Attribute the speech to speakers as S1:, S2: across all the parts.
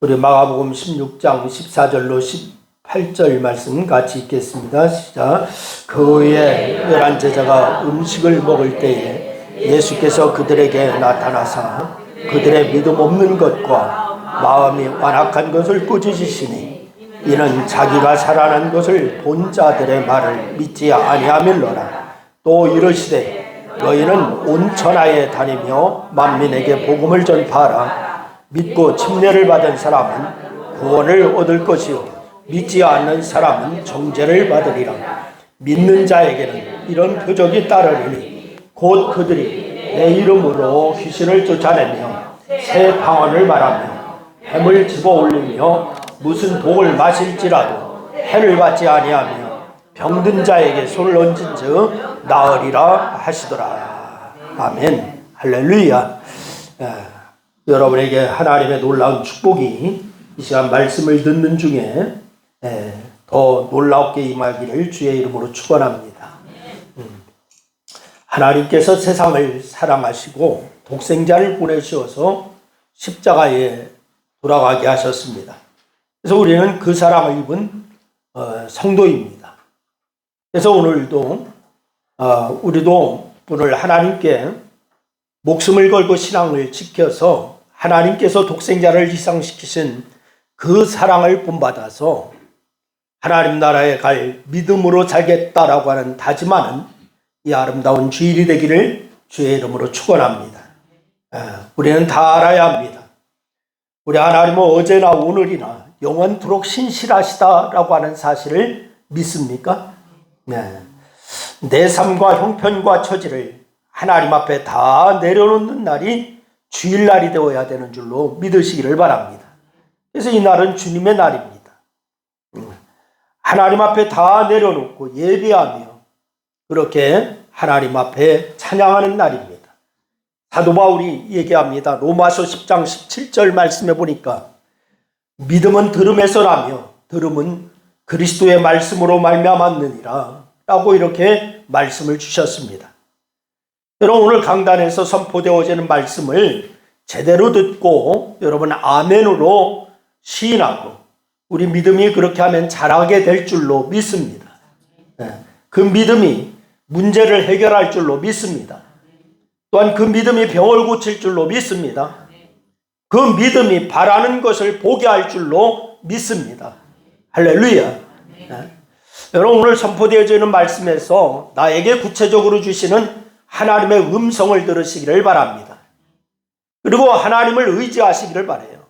S1: 우리 마가복음 16장 14절로 18절 말씀 같이 읽겠습니다. 시작. 그 후에 11 제자가 음식을 먹을 때에 예수께서 그들에게 나타나사 그들의 믿음 없는 것과 마음이 완악한 것을 꾸짖으시니 이는 자기가 살아난 것을 본 자들의 말을 믿지 아니하밀러라. 또 이르시되 너희는 온 천하에 다니며 만민에게 복음을 전파하라. 믿고 침례를 받은 사람은 구원을 얻을 것이요 믿지 않는 사람은 정죄를 받으리라. 믿는 자에게는 이런 표적이 따르리니 곧 그들이 내 이름으로 귀신을 쫓아내며 새 방언을 말하며 뱀을 집어 올리며 무슨 독을 마실지라도 해를 받지 아니하며 병든 자에게 손을 얹은즉 나으리라 하시더라. 아멘. 할렐루야. 여러분에게 하나님의 놀라운 축복이 이 시간 말씀을 듣는 중에 더 놀랍게 임하기를 주의 이름으로 축원합니다. 하나님께서 세상을 사랑하시고 독생자를 보내주셔서 십자가에 돌아가게 하셨습니다. 그래서 우리는 그 사랑을 입은 성도입니다. 그래서 오늘도 우리도 오늘 하나님께 목숨을 걸고 신앙을 지켜서 하나님께서 독생자를 희생시키신 그 사랑을 본받아서 하나님 나라에 갈 믿음으로 살겠다라고 하는 다짐하는 이 아름다운 주일이 되기를 주의 이름으로 축원합니다. 우리는 다 알아야 합니다. 우리 하나님은 어제나 오늘이나 영원토록 신실하시다라고 하는 사실을 믿습니까? 내 삶과 형편과 처지를 하나님 앞에 다 내려놓는 날이 주일날이 되어야 되는 줄로 믿으시기를 바랍니다. 그래서 이 날은 주님의 날입니다. 하나님 앞에 다 내려놓고 예배하며 그렇게 하나님 앞에 찬양하는 날입니다. 사도 바울이 얘기합니다. 로마서 10장 17절 말씀해 보니까 믿음은 들음에서 나며 들음은 그리스도의 말씀으로 말미암았느니라 라고 이렇게 말씀을 주셨습니다. 여러분 오늘 강단에서 선포되어지는 말씀을 제대로 듣고 여러분 아멘으로 시인하고 우리 믿음이 그렇게 하면 자라게 될 줄로 믿습니다. 그 믿음이 문제를 해결할 줄로 믿습니다. 또한 그 믿음이 병을 고칠 줄로 믿습니다. 그 믿음이 바라는 것을 보게 할 줄로 믿습니다. 할렐루야. 여러분 오늘 선포되어지는 말씀에서 나에게 구체적으로 주시는 하나님의 음성을 들으시기를 바랍니다. 그리고 하나님을 의지하시기를 바라요.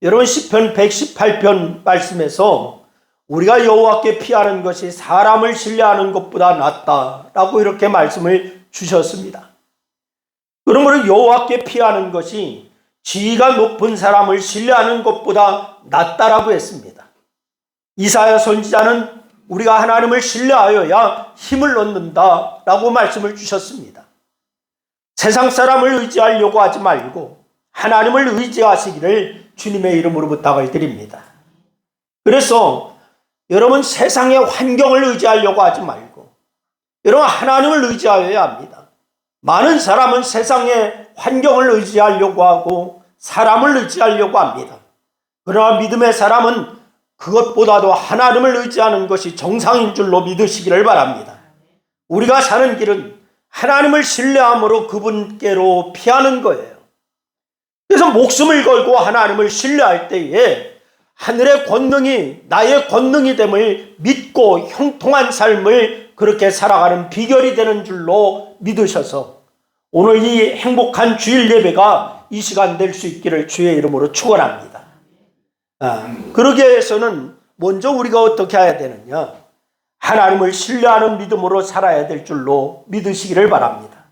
S1: 여러분 시편 118편 말씀에서 우리가 여호와께 피하는 것이 사람을 신뢰하는 것보다 낫다라고 이렇게 말씀을 주셨습니다. 그러므로 여호와께 피하는 것이 지위가 높은 사람을 신뢰하는 것보다 낫다라고 했습니다. 이사야 선지자는 우리가 하나님을 신뢰하여야 힘을 얻는다라고 말씀을 주셨습니다. 세상 사람을 의지하려고 하지 말고 하나님을 의지하시기를 주님의 이름으로 부탁을 드립니다. 그래서 여러분 세상의 환경을 의지하려고 하지 말고 여러분 하나님을 의지하여야 합니다. 많은 사람은 세상의 환경을 의지하려고 하고 사람을 의지하려고 합니다. 그러나 믿음의 사람은 그것보다도 하나님을 의지하는 것이 정상인 줄로 믿으시기를 바랍니다. 우리가 사는 길은 하나님을 신뢰함으로 그분께로 피하는 거예요. 그래서 목숨을 걸고 하나님을 신뢰할 때에 하늘의 권능이 나의 권능이 됨을 믿고 형통한 삶을 그렇게 살아가는 비결이 되는 줄로 믿으셔서 오늘 이 행복한 주일 예배가 이 시간 될 수 있기를 주의 이름으로 축원합니다. 그러기 위해서는 먼저 우리가 어떻게 해야 되느냐? 하나님을 신뢰하는 믿음으로 살아야 될 줄로 믿으시기를 바랍니다.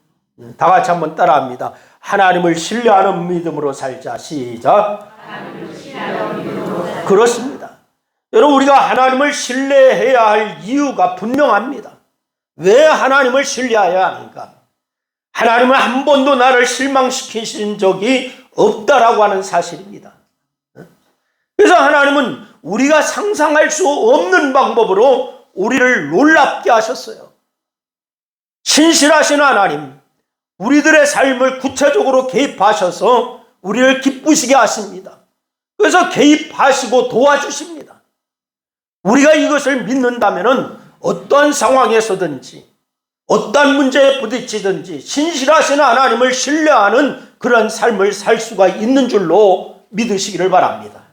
S1: 다 같이 한번 따라합니다. 하나님을 신뢰하는 믿음으로 살자. 시작. 그렇습니다. 여러분 우리가 하나님을 신뢰해야 할 이유가 분명합니다. 왜 하나님을 신뢰해야 하는가? 하나님은 한 번도 나를 실망시키신 적이 없다라고 하는 사실입니다. 그래서 하나님은 우리가 상상할 수 없는 방법으로 우리를 놀랍게 하셨어요. 신실하신 하나님, 우리들의 삶을 구체적으로 개입하셔서 우리를 기쁘시게 하십니다. 그래서 개입하시고 도와주십니다. 우리가 이것을 믿는다면 어떠한 상황에서든지 어떠한 문제에 부딪히든지 신실하신 하나님을 신뢰하는 그런 삶을 살 수가 있는 줄로 믿으시기를 바랍니다.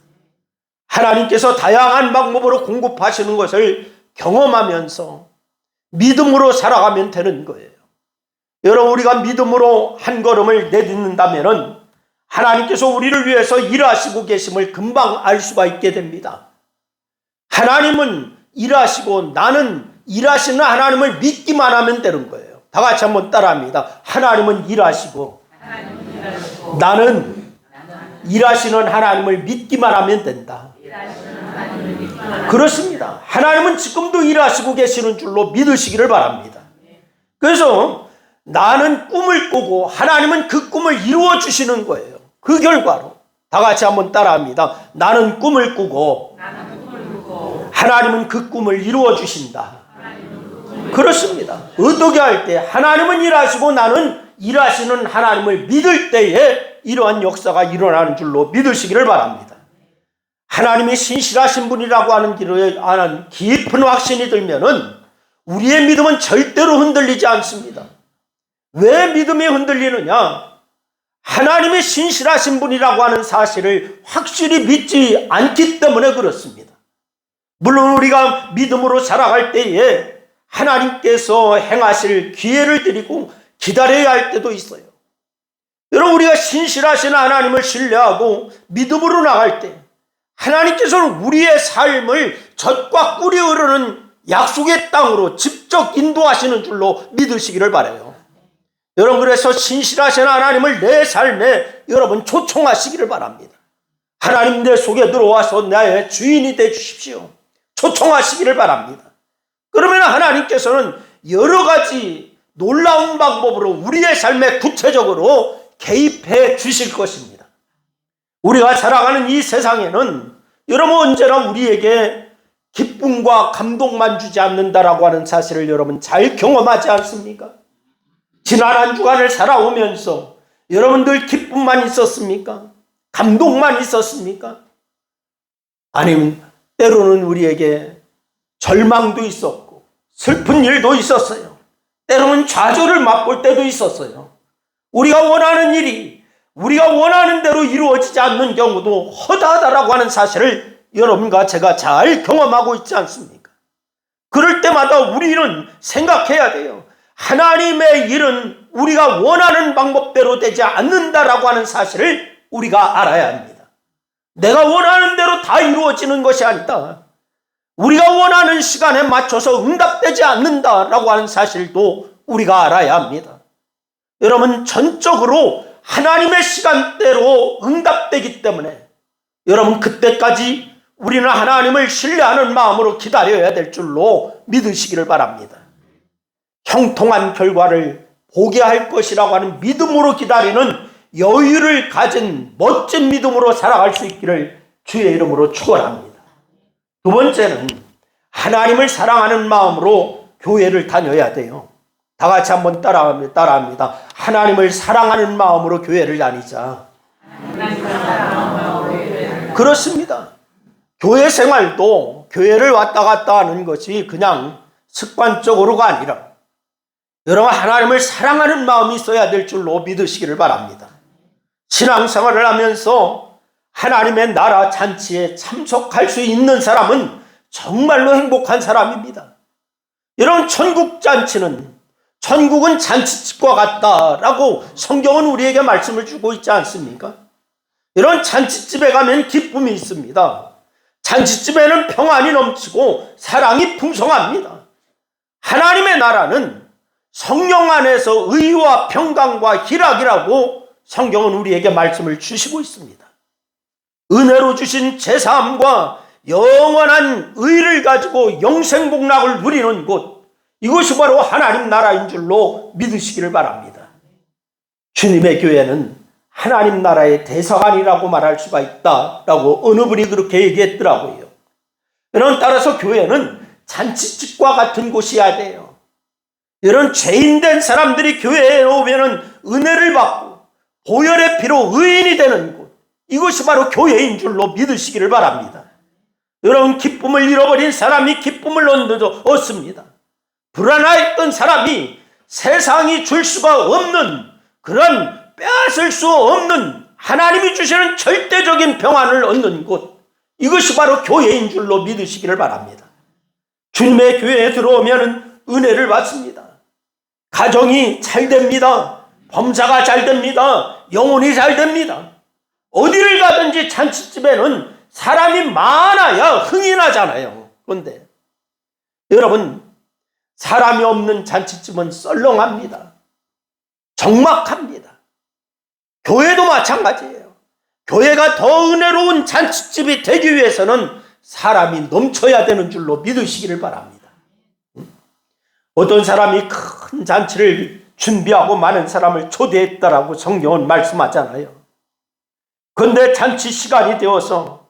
S1: 하나님께서 다양한 방법으로 공급하시는 것을 경험하면서 믿음으로 살아가면 되는 거예요. 여러분, 우리가 믿음으로 한 걸음을 내딛는다면 하나님께서 우리를 위해서 일하시고 계심을 금방 알 수가 있게 됩니다. 하나님은 일하시고 나는 일하시는 하나님을 믿기만 하면 되는 거예요. 다 같이 한번 따라합니다. 하나님은 일하시고 나는 일하시는 하나님을 믿기만 하면 된다. 그렇습니다. 하나님은 지금도 일하시고 계시는 줄로 믿으시기를 바랍니다. 그래서 나는 꿈을 꾸고 하나님은 그 꿈을 이루어 주시는 거예요. 그 결과로 다 같이 한번 따라합니다. 나는 꿈을 꾸고 하나님은 그 꿈을 이루어 주신다. 그렇습니다. 어떻게 할 때 하나님은 일하시고 나는 일하시는 하나님을 믿을 때에 이러한 역사가 일어나는 줄로 믿으시기를 바랍니다. 하나님이 신실하신 분이라고 하는 길에 아는 깊은 확신이 들면은 우리의 믿음은 절대로 흔들리지 않습니다. 왜 믿음이 흔들리느냐? 하나님이 신실하신 분이라고 하는 사실을 확실히 믿지 않기 때문에 그렇습니다. 물론 우리가 믿음으로 살아갈 때에 하나님께서 행하실 기회를 드리고 기다려야 할 때도 있어요. 여러분, 우리가 신실하신 하나님을 신뢰하고 믿음으로 나갈 때 하나님께서는 우리의 삶을 젖과 꿀이 흐르는 약속의 땅으로 직접 인도하시는 줄로 믿으시기를 바라요. 여러분, 그래서 신실하신 하나님을 내 삶에 여러분 초청하시기를 바랍니다. 하나님, 내 속에 들어와서 나의 주인이 되어 주십시오. 초청하시기를 바랍니다. 그러면 하나님께서는 여러 가지 놀라운 방법으로 우리의 삶에 구체적으로 개입해 주실 것입니다. 우리가 살아가는 이 세상에는 여러분 언제나 우리에게 기쁨과 감동만 주지 않는다라고 하는 사실을 여러분 잘 경험하지 않습니까? 지난 한 주간을 살아오면서 여러분들 기쁨만 있었습니까? 감동만 있었습니까? 아니면 때로는 우리에게 절망도 있었고 슬픈 일도 있었어요. 때로는 좌절을 맛볼 때도 있었어요. 우리가 원하는 일이 우리가 원하는 대로 이루어지지 않는 경우도 허다하다라고 하는 사실을 여러분과 제가 잘 경험하고 있지 않습니까? 그럴 때마다 우리는 생각해야 돼요. 하나님의 일은 우리가 원하는 방법대로 되지 않는다라고 하는 사실을 우리가 알아야 합니다. 내가 원하는 대로 다 이루어지는 것이 아니다. 우리가 원하는 시간에 맞춰서 응답되지 않는다라고 하는 사실도 우리가 알아야 합니다. 여러분, 전적으로 하나님의 시간대로 응답되기 때문에 여러분 그때까지 우리는 하나님을 신뢰하는 마음으로 기다려야 될 줄로 믿으시기를 바랍니다. 형통한 결과를 보게 할 것이라고 하는 믿음으로 기다리는 여유를 가진 멋진 믿음으로 살아갈 수 있기를 주의 이름으로 축원합니다. 두 번째는 하나님을 사랑하는 마음으로 교회를 다녀야 돼요. 다 같이 한번 따라합니다. 하나님을 사랑하는 마음으로 교회를 다니자. 그렇습니다. 교회 생활도 교회를 왔다 갔다 하는 것이 그냥 습관적으로가 아니라 여러분 하나님을 사랑하는 마음이 있어야 될 줄로 믿으시기를 바랍니다. 신앙생활을 하면서 하나님의 나라 잔치에 참석할 수 있는 사람은 정말로 행복한 사람입니다. 여러분, 천국은 잔치집과 같다라고 성경은 우리에게 말씀을 주고 있지 않습니까? 이런 잔치집에 가면 기쁨이 있습니다. 잔치집에는 평안이 넘치고 사랑이 풍성합니다. 하나님의 나라는 성령 안에서 의와 평강과 희락이라고 성경은 우리에게 말씀을 주시고 있습니다. 은혜로 주신 제사함과 영원한 의를 가지고 영생복락을 누리는 곳, 이것이 바로 하나님 나라인 줄로 믿으시기를 바랍니다. 주님의 교회는 하나님 나라의 대사관이라고 말할 수가 있다라고 어느 분이 그렇게 얘기했더라고요. 여러분, 따라서 교회는 잔치집과 같은 곳이어야 돼요. 이런 죄인된 사람들이 교회에 오면 은혜를 받고 보혈의 피로 의인이 되는 곳, 이것이 바로 교회인 줄로 믿으시기를 바랍니다. 여러분, 기쁨을 잃어버린 사람이 기쁨을 얻습니다. 불안했던 사람이 세상이 줄 수가 없는, 그런 빼앗을 수 없는 하나님이 주시는 절대적인 평안을 얻는 곳, 이것이 바로 교회인 줄로 믿으시기를 바랍니다. 주님의 교회에 들어오면 은혜를 받습니다. 가정이 잘 됩니다. 범사가 잘 됩니다. 영혼이 잘 됩니다. 어디를 가든지 잔치집에는 사람이 많아야 흥이 나잖아요. 그런데 여러분, 사람이 없는 잔치집은 썰렁합니다. 적막합니다. 교회도 마찬가지예요. 교회가 더 은혜로운 잔치집이 되기 위해서는 사람이 넘쳐야 되는 줄로 믿으시기를 바랍니다. 어떤 사람이 큰 잔치를 준비하고 많은 사람을 초대했다라고 성경은 말씀하잖아요. 그런데 잔치 시간이 되어서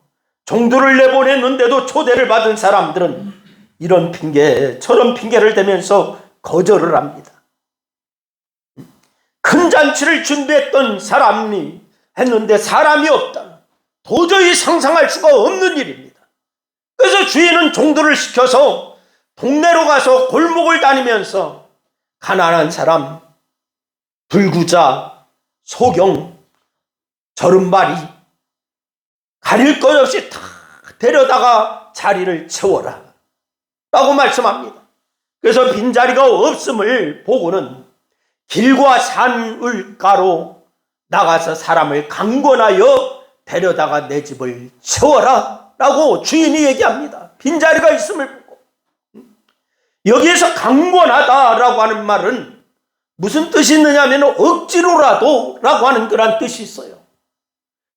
S1: 종도를 내보냈는데도 초대를 받은 사람들은 이런 핑계 저런 핑계를 대면서 거절을 합니다. 큰 잔치를 준비했던 사람이 했는데 사람이 없다. 도저히 상상할 수가 없는 일입니다. 그래서 주인은 종도를 시켜서 동네로 가서 골목을 다니면서 가난한 사람, 불구자, 소경, 저른발이 가릴 것 없이 다 데려다가 자리를 채워라 라고 말씀합니다. 그래서 빈자리가 없음을 보고는 길과 산을가로 나가서 사람을 강권하여 데려다가 내 집을 채워라 라고 주인이 얘기합니다. 빈자리가 있음을 보고. 여기에서 강권하다라고 하는 말은 무슨 뜻이 있느냐 하면 억지로라도 라고 하는 그런 뜻이 있어요.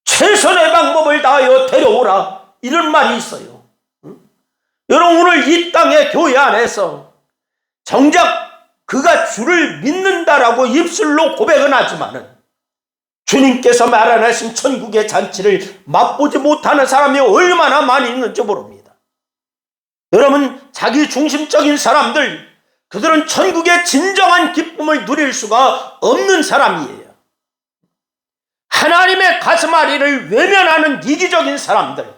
S1: 최선의 방법을 다하여 데려오라, 이런 말이 있어요. 여러분, 오늘 이 땅의 교회 안에서 정작 그가 주를 믿는다라고 입술로 고백은 하지만은 주님께서 마련하신 천국의 잔치를 맛보지 못하는 사람이 얼마나 많이 있는지 모릅니다. 여러분, 자기 중심적인 사람들, 그들은 천국의 진정한 기쁨을 누릴 수가 없는 사람이에요. 하나님의 가슴앓이를 외면하는 이기적인 사람들,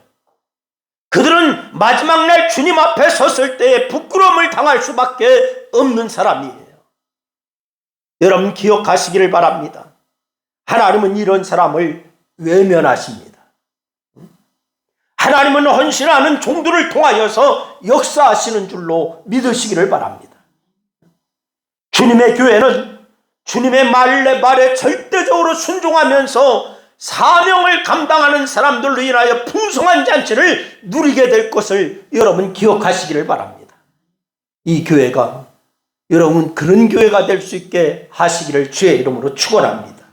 S1: 그들은 마지막 날 주님 앞에 섰을 때에 부끄러움을 당할 수밖에 없는 사람이에요. 여러분, 기억하시기를 바랍니다. 하나님은 이런 사람을 외면하십니다. 하나님은 헌신하는 종들을 통하여서 역사하시는 줄로 믿으시기를 바랍니다. 주님의 교회는 주님의 말에 절대적으로 순종하면서 사명을 감당하는 사람들로 인하여 풍성한 잔치를 누리게 될 것을 여러분 기억하시기를 바랍니다. 이 교회가 여러분 그런 교회가 될 수 있게 하시기를 주의 이름으로 축원합니다.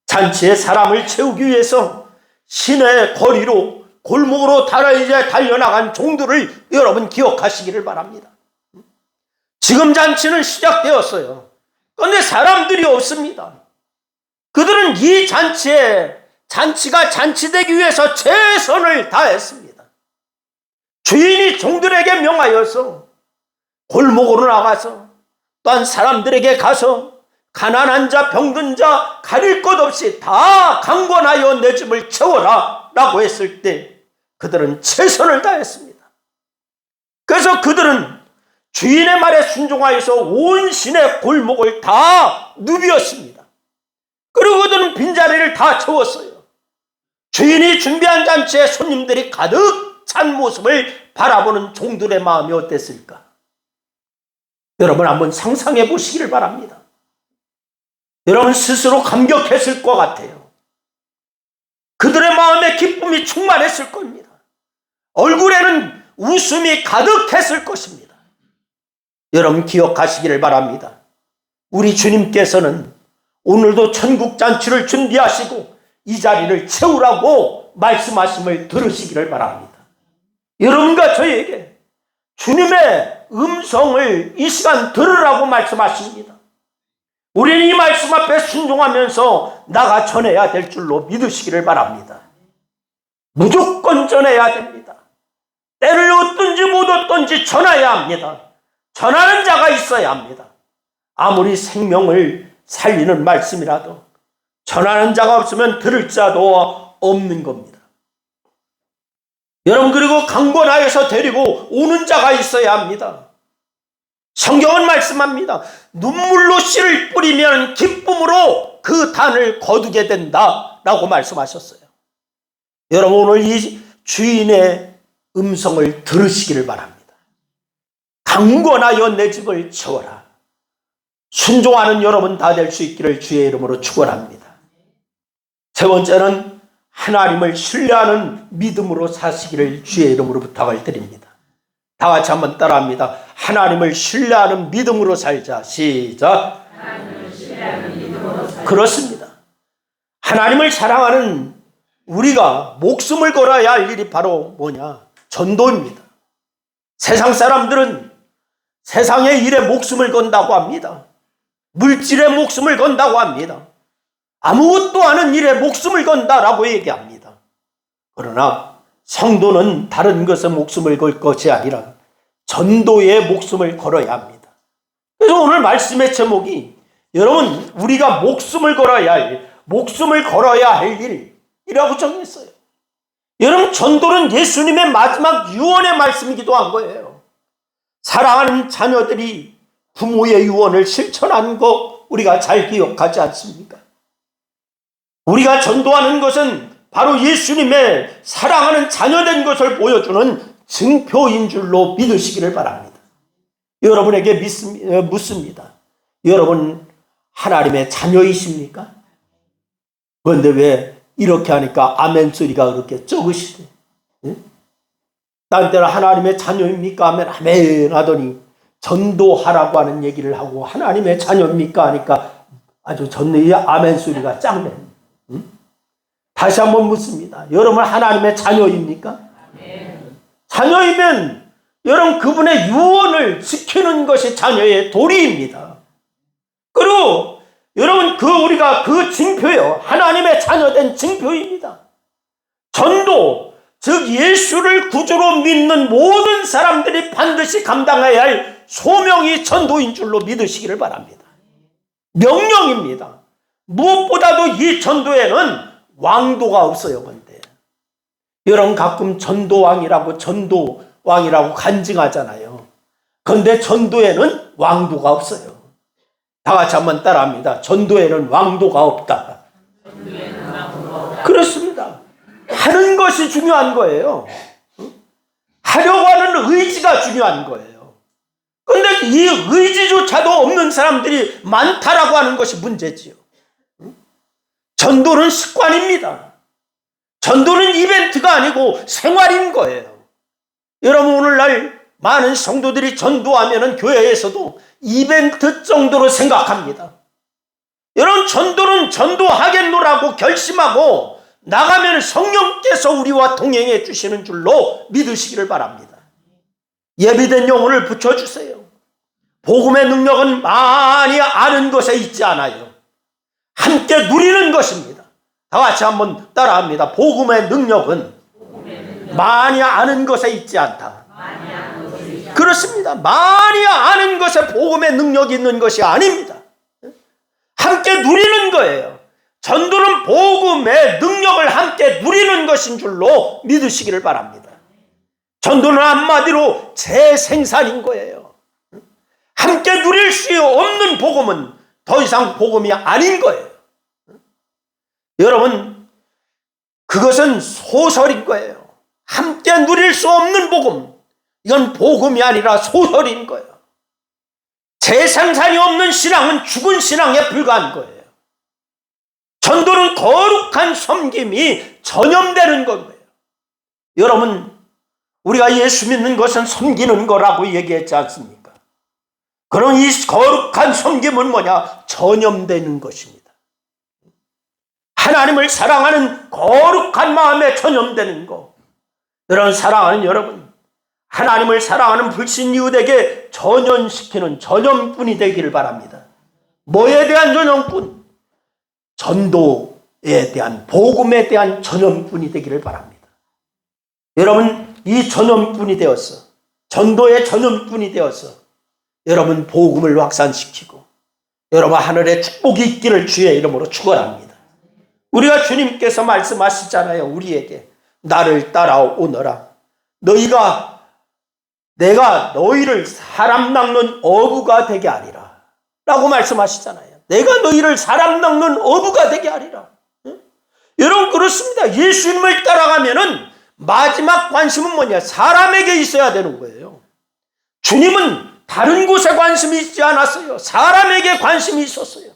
S1: 잔치에 사람을 채우기 위해서 시내 거리로 골목으로 달려나간 종들을 여러분 기억하시기를 바랍니다. 지금 잔치는 시작되었어요. 그런데 사람들이 없습니다. 그들은 이 잔치가 잔치되기 위해서 최선을 다했습니다. 주인이 종들에게 명하여서 골목으로 나가서 또한 사람들에게 가서 가난한 자, 병든 자 가릴 것 없이 다 강권하여 내 집을 채워라 라고 했을 때 그들은 최선을 다했습니다. 그래서 그들은 주인의 말에 순종하여서 온 시내 골목을 다 누비었습니다. 그리고 그들은 빈자리를 다 채웠어요. 주인이 준비한 잔치에 손님들이 가득 찬 모습을 바라보는 종들의 마음이 어땠을까? 여러분 한번 상상해 보시기를 바랍니다. 여러분 스스로 감격했을 것 같아요. 그들의 마음에 기쁨이 충만했을 겁니다. 얼굴에는 웃음이 가득했을 것입니다. 여러분 기억하시기를 바랍니다. 우리 주님께서는 오늘도 천국 잔치를 준비하시고 이 자리를 채우라고 말씀하심을 들으시기를 바랍니다. 여러분과 저에게 주님의 음성을 이 시간 들으라고 말씀하십니다. 우리는 이 말씀 앞에 순종하면서 나가 전해야 될 줄로 믿으시기를 바랍니다. 무조건 전해야 됩니다. 때를 얻든지 못 얻든지 전해야 합니다. 전하는 자가 있어야 합니다. 아무리 생명을 살리는 말씀이라도 전하는 자가 없으면 들을 자도 없는 겁니다. 여러분, 그리고 강권하여서 데리고 오는 자가 있어야 합니다. 성경은 말씀합니다. 눈물로 씨를 뿌리면 기쁨으로 그 단을 거두게 된다라고 말씀하셨어요. 여러분, 오늘 이 주인의 음성을 들으시기를 바랍니다. 강권하여 내 집을 채워라. 순종하는 여러분 다 될 수 있기를 주의 이름으로 축원합니다. 세 번째는 하나님을 신뢰하는 믿음으로 사시기를 주의 이름으로 부탁을 드립니다. 다 같이 한번 따라합니다. 하나님을 신뢰하는 믿음으로 살자. 시작. 하나님을 신뢰하는 믿음으로 살자. 그렇습니다. 하나님을 사랑하는 우리가 목숨을 걸어야 할 일이 바로 뭐냐? 전도입니다. 세상 사람들은 세상의 일에 목숨을 건다고 합니다. 물질에 목숨을 건다고 합니다. 아무것도 아는 일에 목숨을 건다라고 얘기합니다. 그러나 성도는 다른 것에 목숨을 걸 것이 아니라 전도에 목숨을 걸어야 합니다. 그래서 오늘 말씀의 제목이 여러분, 우리가 목숨을 걸어야 할 일이라고 정했어요. 여러분, 전도는 예수님의 마지막 유언의 말씀이기도 한 거예요. 사랑하는 자녀들이 부모의 유언을 실천한 거 우리가 잘 기억하지 않습니까? 우리가 전도하는 것은 바로 예수님의 사랑하는 자녀된 것을 보여주는 증표인 줄로 믿으시기를 바랍니다. 여러분에게 묻습니다. 여러분 하나님의 자녀이십니까? 그런데 왜 이렇게 하니까 아멘 소리가 그렇게 적으시대? 딴 때는 하나님의 자녀입니까? 하면 아멘 하더니 전도하라고 하는 얘기를 하고 하나님의 자녀입니까? 하니까 아주 전의 아멘 소리가 짱네. 다시 한번 묻습니다. 여러분 하나님의 자녀입니까? 자녀이면 여러분 그분의 유언을 지키는 것이 자녀의 도리입니다. 그리고 여러분 우리가 그 징표예요. 하나님의 자녀된 징표입니다. 전도, 즉 예수를 구주로 믿는 모든 사람들이 반드시 감당해야 할 소명이 전도인 줄로 믿으시기를 바랍니다. 명령입니다. 무엇보다도 이 전도에는 왕도가 없어요. 근데 여러분 가끔 전도왕이라고 간증하잖아요. 그런데 전도에는 왕도가 없어요. 다 같이 한번 따라합니다. 전도에는 왕도가 없다. 그렇습니다. 하는 것이 중요한 거예요. 하려고 하는 의지가 중요한 거예요. 그런데 이 의지조차도 없는 사람들이 많다라고 하는 것이 문제지요. 전도는 습관입니다. 전도는 이벤트가 아니고 생활인 거예요. 여러분 오늘날 많은 성도들이 전도하면은 교회에서도 이벤트 정도로 생각합니다. 여러분 전도는 전도하겠노라고 결심하고 나가면 성령께서 우리와 동행해 주시는 줄로 믿으시기를 바랍니다. 예비된 영혼을 붙여주세요. 복음의 능력은 많이 아는 것에 있지 않아요. 함께 누리는 것입니다. 다 같이 한번 따라합니다. 복음의 능력은 많이 아는 것에 있지 않다. 그렇습니다. 많이 아는 것에 복음의 능력이 있는 것이 아닙니다. 함께 누리는 거예요. 전도는 복음의 능력을 함께 누리는 것인 줄로 믿으시기를 바랍니다. 전도는 한마디로 재생산인 거예요. 함께 누릴 수 없는 복음은 더 이상 복음이 아닌 거예요. 여러분, 그것은 소설인 거예요. 함께 누릴 수 없는 복음, 이건 복음이 아니라 소설인 거예요. 재생산이 없는 신앙은 죽은 신앙에 불과한 거예요. 전도는 거룩한 섬김이 전염되는 거예요. 여러분, 우리가 예수 믿는 것은 섬기는 거라고 얘기했지 않습니까? 그럼 이 거룩한 섬김은 뭐냐? 전염되는 것입니다. 하나님을 사랑하는 거룩한 마음에 전염되는 것. 여러분, 사랑하는 여러분, 하나님을 사랑하는 불신 이웃에게 전염시키는 전염꾼이 되기를 바랍니다. 뭐에 대한 전염꾼? 전도에 대한, 복음에 대한 전염꾼이 되기를 바랍니다. 여러분, 이 전염꾼이 되어서, 전도의 전염꾼이 되어서 여러분 복음을 확산시키고 여러분 하늘에 축복이 있기를 주의 이름으로 축원합니다. 우리가 주님께서 말씀하시잖아요. 우리에게 나를 따라오너라. 내가 너희를 사람 낚는 어부가 되게 하리라 라고 말씀하시잖아요. 내가 너희를 사람 낚는 어부가 되게 하리라. 여러분, 그렇습니다. 예수님을 따라가면은 마지막 관심은 뭐냐? 사람에게 있어야 되는 거예요. 주님은 다른 곳에 관심이 있지 않았어요. 사람에게 관심이 있었어요.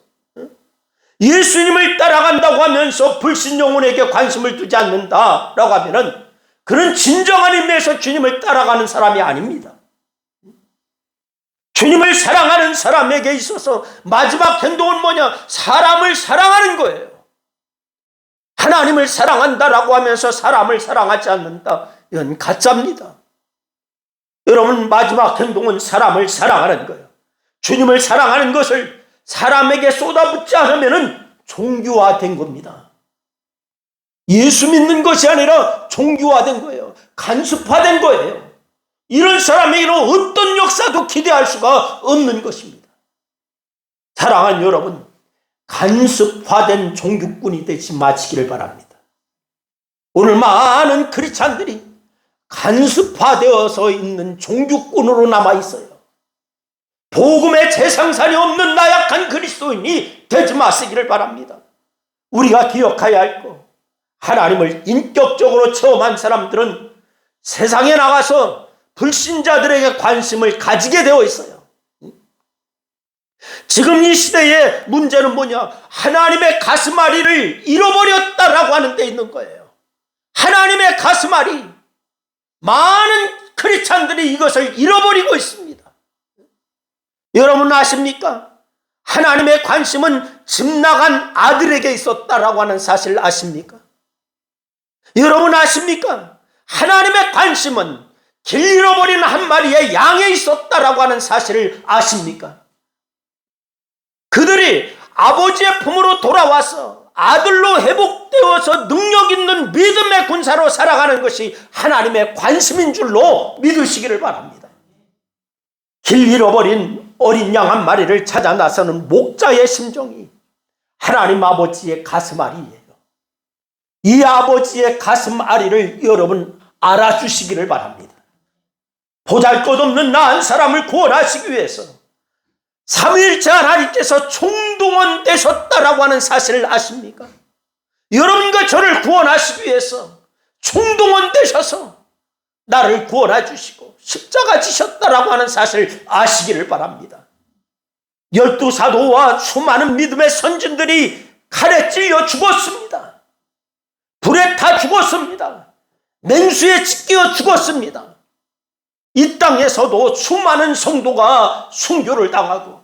S1: 예수님을 따라간다고 하면서 불신 영혼에게 관심을 두지 않는다라고 하면은 그는 진정한 의미에서 주님을 따라가는 사람이 아닙니다. 주님을 사랑하는 사람에게 있어서 마지막 행동은 뭐냐? 사람을 사랑하는 거예요. 하나님을 사랑한다라고 하면서 사람을 사랑하지 않는다. 이건 가짜입니다. 여러분, 마지막 행동은 사람을 사랑하는 거예요. 주님을 사랑하는 것을 사람에게 쏟아붓지 않으면 종교화된 겁니다. 예수 믿는 것이 아니라 종교화된 거예요. 간습화된 거예요. 이런 사람에게는 어떤 역사도 기대할 수가 없는 것입니다. 사랑하는 여러분, 간습화된 종교꾼이 되지 마시기를 바랍니다. 오늘 많은 크리스찬들이 간습화되어서 있는 종교꾼으로 남아있어요. 복음의 재상산이 없는 나약한 그리스도인이 되지 마시기를 바랍니다. 우리가 기억해야 할 것, 하나님을 인격적으로 체험한 사람들은 세상에 나가서 불신자들에게 관심을 가지게 되어 있어요. 지금 이 시대의 문제는 뭐냐? 하나님의 가슴앓이를 잃어버렸다라고 하는 데 있는 거예요. 하나님의 가슴앓이. 많은 크리스찬들이 이것을 잃어버리고 있습니다. 여러분 아십니까? 하나님의 관심은 집 나간 아들에게 있었다라고 하는 사실 아십니까? 여러분 아십니까? 하나님의 관심은 길 잃어버린 한 마리의 양에 있었다라고 하는 사실을 아십니까? 그들이 아버지의 품으로 돌아와서 아들로 회복되어서 능력 있는 믿음의 군사로 살아가는 것이 하나님의 관심인 줄로 믿으시기를 바랍니다. 길 잃어버린 어린 양 한 마리를 찾아 나서는 목자의 심정이 하나님 아버지의 가슴앓이예요. 이 아버지의 가슴앓이를 여러분 알아주시기를 바랍니다. 보잘것없는 나 한 사람을 구원하시기 위해서 삼위일체 하나님께서 총동원 되셨다라고 하는 사실을 아십니까? 여러분과 저를 구원하시기 위해서 총동원 되셔서 나를 구원해 주시고 십자가 지셨다라고 하는 사실을 아시기를 바랍니다. 12사도와 수많은 믿음의 선진들이 칼에 찔려 죽었습니다. 불에 타 죽었습니다. 냉수에 찢겨 죽었습니다. 이 땅에서도 수많은 성도가 순교를 당하고,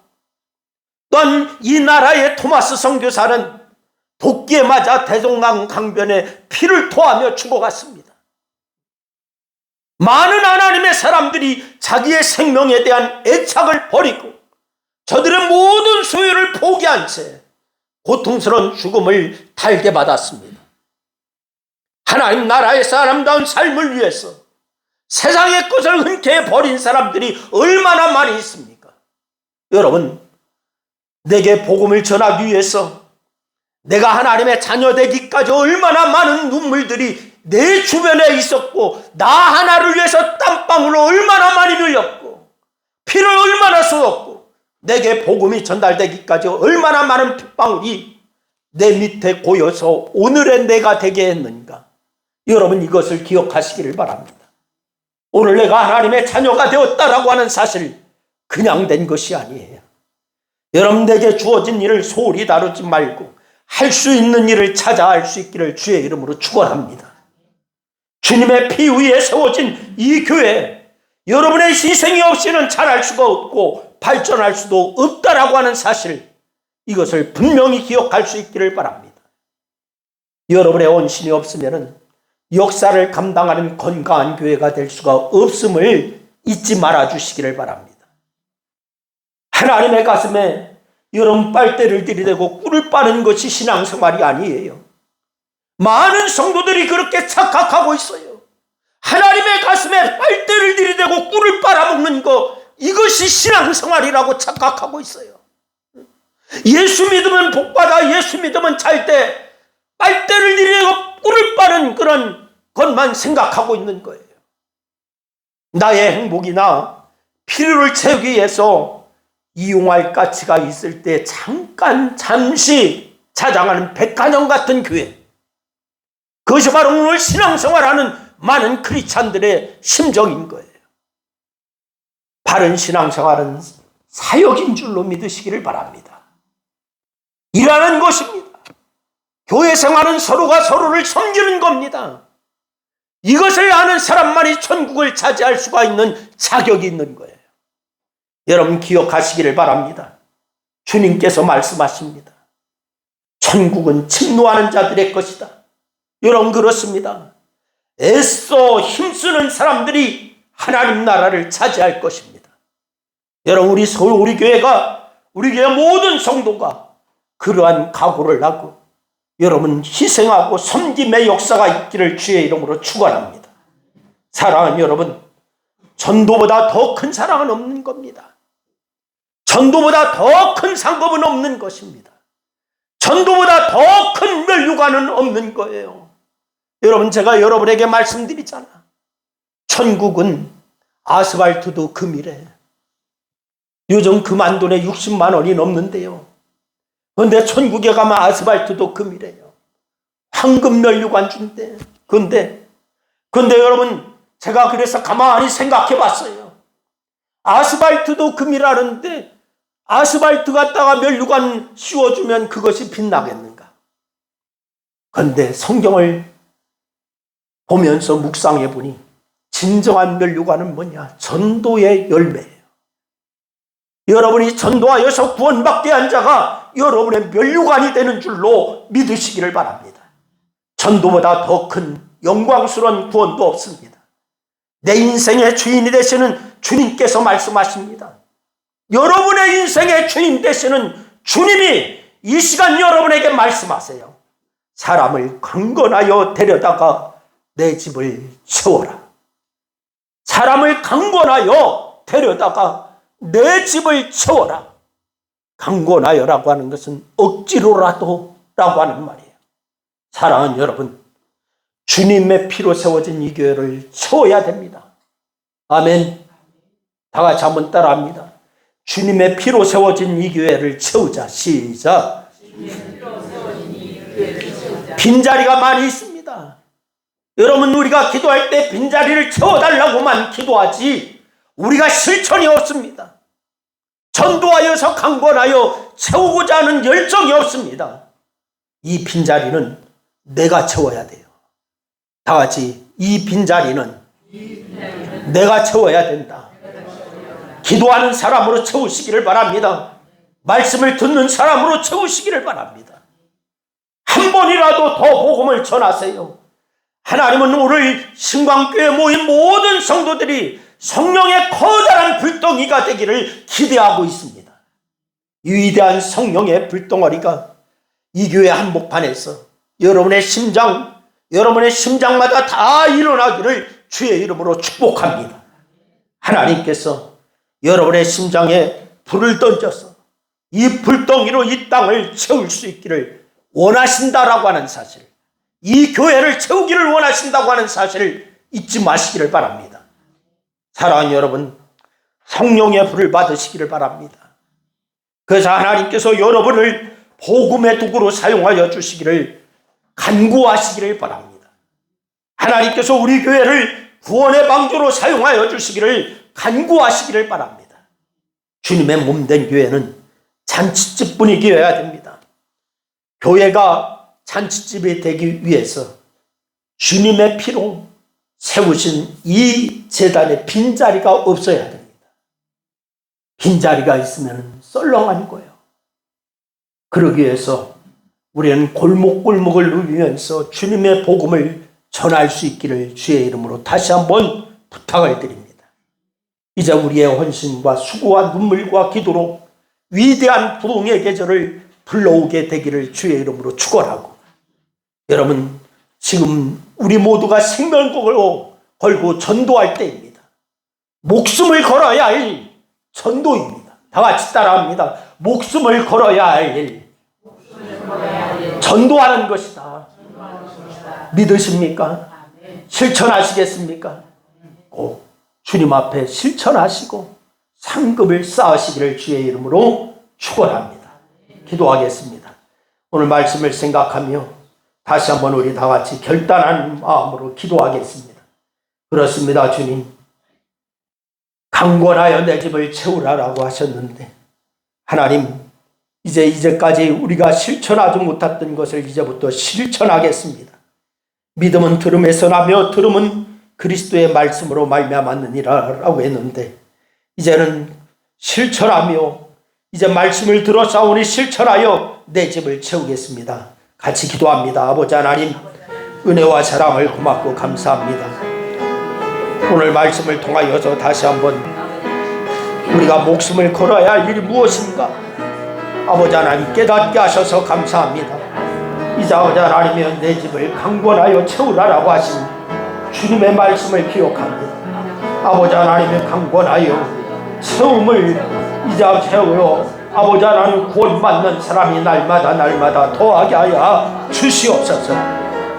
S1: 또한 이 나라의 토마스 선교사는 도끼에 맞아 대동강 강변에 피를 토하며 죽어갔습니다. 많은 하나님의 사람들이 자기의 생명에 대한 애착을 버리고 저들의 모든 소유를 포기한 채 고통스러운 죽음을 달게 받았습니다. 하나님 나라에서 아름다운 삶을 위해서 세상의 것을 흔쾌히 버린 사람들이 얼마나 많이 있습니까? 여러분, 내게 복음을 전하기 위해서 내가 하나님의 자녀 되기까지 얼마나 많은 눈물들이 내 주변에 있었고, 나 하나를 위해서 땀방울을 얼마나 많이 흘렸고, 피를 얼마나 쏟았고, 내게 복음이 전달되기까지 얼마나 많은 핏방울이 내 밑에 고여서 오늘의 내가 되게 했는가. 여러분, 이것을 기억하시기를 바랍니다. 오늘 내가 하나님의 자녀가 되었다라고 하는 사실, 그냥 된 것이 아니에요. 여러분에게 주어진 일을 소홀히 다루지 말고 할 수 있는 일을 찾아 할 수 있기를 주의 이름으로 축원합니다. 주님의 피 위에 세워진 이 교회, 여러분의 희생이 없이는 자랄 수가 없고 발전할 수도 없다라고 하는 사실, 이것을 분명히 기억할 수 있기를 바랍니다. 여러분의 헌신이 없으면 역사를 감당하는 건강한 교회가 될 수가 없음을 잊지 말아 주시기를 바랍니다. 하나님의 가슴에 여러분 빨대를 들이대고 꿀을 빠는 것이 신앙생활이 아니에요. 많은 성도들이 그렇게 착각하고 있어요. 하나님의 가슴에 빨대를 들이대고 꿀을 빨아먹는 것, 이것이 신앙생활이라고 착각하고 있어요. 예수 믿으면 복받아, 예수 믿으면 잘 때 빨대를 들이고 꿀을 빠는 그런 것만 생각하고 있는 거예요. 나의 행복이나 필요를 채우기 위해서 이용할 가치가 있을 때 잠시 자장하는 백화점 같은 교회, 그것이 바로 오늘 신앙생활하는 많은 크리스찬들의 심정인 거예요. 바른 신앙생활은 사역인 줄로 믿으시기를 바랍니다. 일하는 것입니다. 교회 생활은 서로가 서로를 섬기는 겁니다. 이것을 아는 사람만이 천국을 차지할 수가 있는 자격이 있는 거예요. 여러분 기억하시기를 바랍니다. 주님께서 말씀하십니다. 천국은 침노하는 자들의 것이다. 여러분 그렇습니다. 애써 힘쓰는 사람들이 하나님 나라를 차지할 것입니다. 여러분 우리 교회가, 우리 교회 모든 성도가 그러한 각오를 하고 여러분 희생하고 섬김의 역사가 있기를 주의 이름으로 축원합니다. 사랑하는 여러분, 전도보다 더 큰 사랑은 없는 겁니다. 전도보다 더 큰 상급은 없는 것입니다. 전도보다 더 큰 면류관은 없는 거예요. 여러분 제가 여러분에게 말씀드리잖아. 천국은 아스팔트도 금이래. 요즘 금한돈에 60만 원이 넘는데요. 그런데 천국에 가면 아스팔트도 금이래요. 황금 면류관 준대. 근데 여러분 제가 그래서 가만히 생각해 봤어요. 아스팔트도 금이라는데 아스팔트 갖다가 면류관 씌워주면 그것이 빛나겠는가? 그런데 성경을 보면서 묵상해 보니 진정한 면류관은 뭐냐? 전도의 열매예요. 여러분이 전도하여서 구원받게 한 자가 여러분의 면류관이 되는 줄로 믿으시기를 바랍니다. 전도보다 더 큰 영광스러운 구원도 없습니다. 내 인생의 주인이 되시는 주님께서 말씀하십니다. 여러분의 인생의 주인 되시는 주님이 이 시간 여러분에게 말씀하세요. 사람을 강권하여 데려다가 내 집을 채워라. 사람을 강권하여 데려다가 내 집을 채워라. 강권하여라고 하는 것은 억지로라도 라고 하는 말이에요. 사랑하는 여러분, 주님의 피로 세워진 이 교회를 채워야 됩니다. 아멘. 다 같이 한번 따라합니다. 주님의 피로 세워진 이 교회를 채우자. 시작. 빈자리가 많이 있습니다. 여러분 우리가 기도할 때 빈자리를 채워달라고만 기도하지 우리가 실천이 없습니다. 전도하여서 강권하여 채우고자 하는 열정이 없습니다. 이 빈자리는 내가 채워야 돼요. 다 같이 이 빈자리는 내가 채워야 된다. 기도하는 사람으로 채우시기를 바랍니다. 말씀을 듣는 사람으로 채우시기를 바랍니다. 한 번이라도 더 복음을 전하세요. 하나님은 오늘 신광교회 모인 모든 성도들이 성령의 커다란 불덩이가 되기를 기대하고 있습니다. 이 위대한 성령의 불덩어리가 이 교회 한복판에서 여러분의 심장마다 다 일어나기를 주의 이름으로 축복합니다. 하나님께서 여러분의 심장에 불을 던져서 이 불덩이로 이 땅을 채울 수 있기를 원하신다라고 하는 사실, 이 교회를 채우기를 원하신다고 하는 사실을 잊지 마시기를 바랍니다. 사랑하는 여러분, 성령의 불을 받으시기를 바랍니다. 그래서 하나님께서 여러분을 복음의 도구로 사용하여 주시기를 간구하시기를 바랍니다. 하나님께서 우리 교회를 구원의 방주로 사용하여 주시기를 간구하시기를 바랍니다. 주님의 몸된 교회는 잔치집 분위기여야 됩니다. 교회가 잔치집이 되기 위해서 주님의 피로 세우신 이 제단에 빈자리가 없어야 됩니다. 빈자리가 있으면 썰렁한 거예요. 그러기 위해서 우리는 골목골목을 누비면서 주님의 복음을 전할 수 있기를 주의 이름으로 다시 한번 부탁을 드립니다. 이제 우리의 헌신과 수고와 눈물과 기도로 위대한 부흥의 계절을 불러오게 되기를 주의 이름으로 축원하고, 여러분 지금 우리 모두가 생명을 걸고 전도할 때입니다. 목숨을 걸어야 할 전도입니다. 다 같이 따라합니다. 목숨을 걸어야 할 전도하는 것이다. 믿으십니까? 실천하시겠습니까? 꼭 주님 앞에 실천하시고 상급을 쌓으시기를 주의 이름으로 축원합니다. 기도하겠습니다. 오늘 말씀을 생각하며 다시 한번 우리 다 같이 결단한 마음으로 기도하겠습니다. 그렇습니다. 주님, 강권하여 내 집을 채우라라고 하셨는데 하나님, 이제까지 우리가 실천하지 못했던 것을 이제부터 실천하겠습니다. 믿음은 들음에서 나며 들음은 그리스도의 말씀으로 말미암았느니라 라고 했는데 이제는 실천하며 이제 말씀을 들었사오니 실천하여 내 집을 채우겠습니다. 같이 기도합니다. 아버지 하나님, 은혜와 사랑을 고맙고 감사합니다. 오늘 말씀을 통하여서 다시 한번 우리가 목숨을 걸어야 할 일이 무엇인가 아버지 하나님 깨닫게 하셔서 감사합니다. 이제 아버지 하나님이여 내 집을 강권하여 채우라라고 하신 주님의 말씀을 기억합니다. 아버지 하나님의 강권하여 채움을 이제 채우여 아버지 하나님 구원받는 사람이 날마다 더하게 하여 주시옵소서.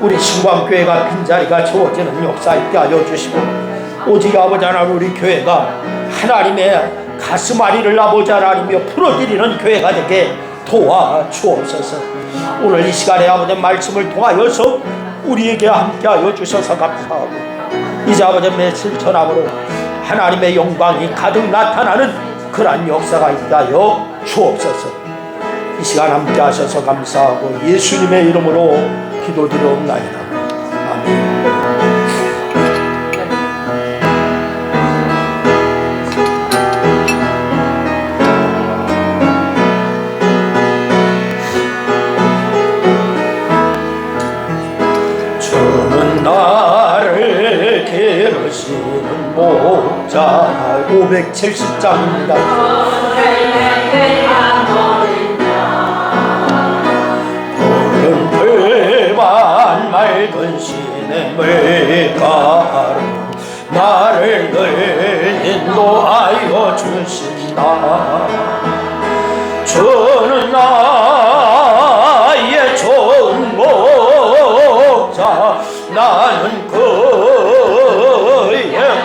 S1: 우리 신광교회가 빈자리가 채워지는 역사 있게 하여 주시고 오직 아버지 하나님 우리 교회가 하나님의 가슴앓이를 아버지 하나님이여 풀어드리는 교회가 되게 도와주옵소서. 오늘 이 시간에 아버지 말씀을 통하여서 우리에게 함께하여 주셔서 감사하고 이제 아버지의 실천함으로 하나님의 영광이 가득 나타나는 그러한 역사가 있게 하여 주옵소서. 이 시간 함께 하셔서 감사하고 예수님의 이름으로 기도드리옵나이다. 아멘. 나를 기르시는 목자 570장입니다. 푸른 풀만 맑은 시냇 물가로 나를 늘 인도하여 주신다. 주는 나의 좋은 목자 나는 그의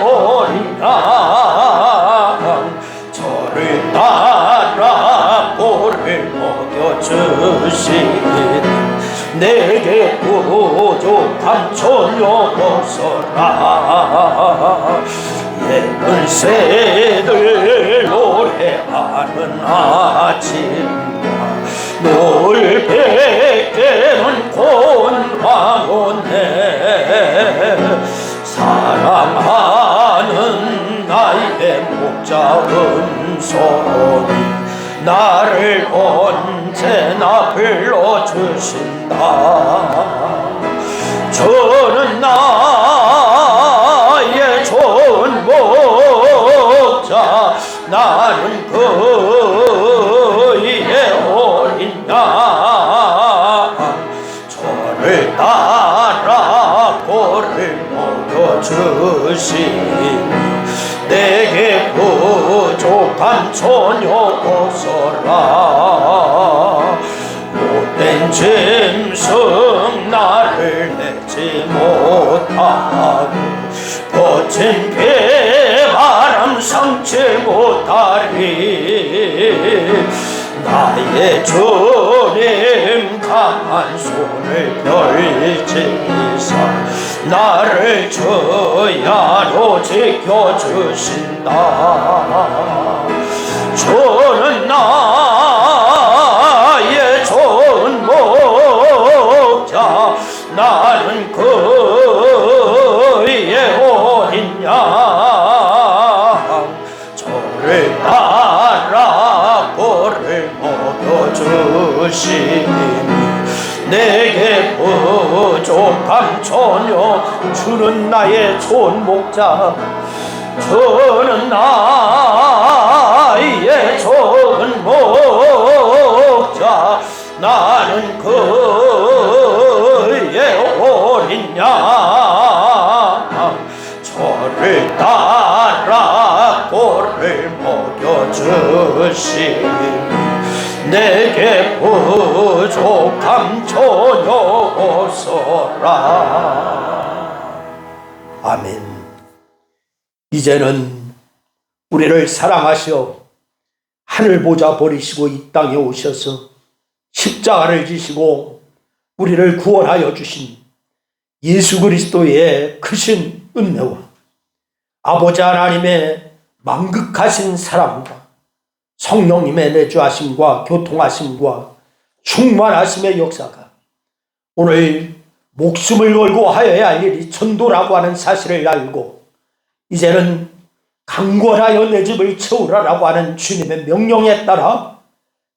S1: 어린 양 저를 따라 꼴을 먹여주시니 내게 부족함 전혀 없어라. 예쁜 새들 노래하는 아침과 노을 베개는 곤방오네. 사랑하는 나의 목자 은손이 나를 언제나 불러주신다. 주는 나의 좋은 목자 나는 그의 어린 양 저를 따라 꼴을 먹여주시니 내게 부족함 전혀 없어라. 못된 짐승 나를 내지 못하고 거친 배바람 삼지 못하리. 나의 주님 강한 손을 펼치사 나를 주야로 지켜주신다. 주는 나의 좋은 목자 나는 그의 어린 양 저를 따라 꼴을 먹여주시니 내게 부족함 전혀 주는 나의 좋은 목자 주는 나의 좋은 목자 나는 그의 어린 양 저를 따라 꼴을 먹여주시니 내게 부족함 전혀 없어라. 아멘. 이제는 우리를 사랑하시어 하늘 보좌 버리시고 이 땅에 오셔서 십자가를 지시고 우리를 구원하여 주신 예수 그리스도의 크신 은혜와 아버지 하나님의 만극하신 사랑과 성령님의 내주하심과 교통하심과 충만하심의 역사가 오늘 목숨을 걸고 하여야 할 일이 전도라고 하는 사실을 알고 이제는 강권하여 내 집을 채우라라고 하는 주님의 명령에 따라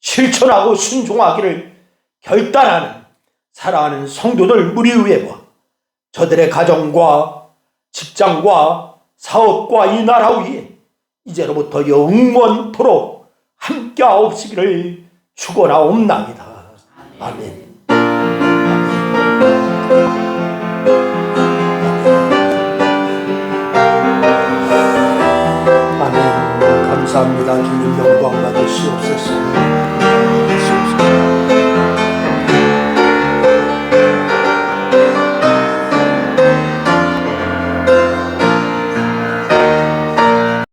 S1: 실천하고 순종하기를 결단하는 사랑하는 성도들 무리 위에와 저들의 가정과 직장과 사업과 이 나라 위에 이제로부터 영원토록 함께하옵시기를 축원하옵나이다. 아멘. 아멘. 감사합니다. 주님 영광 받으시옵소서.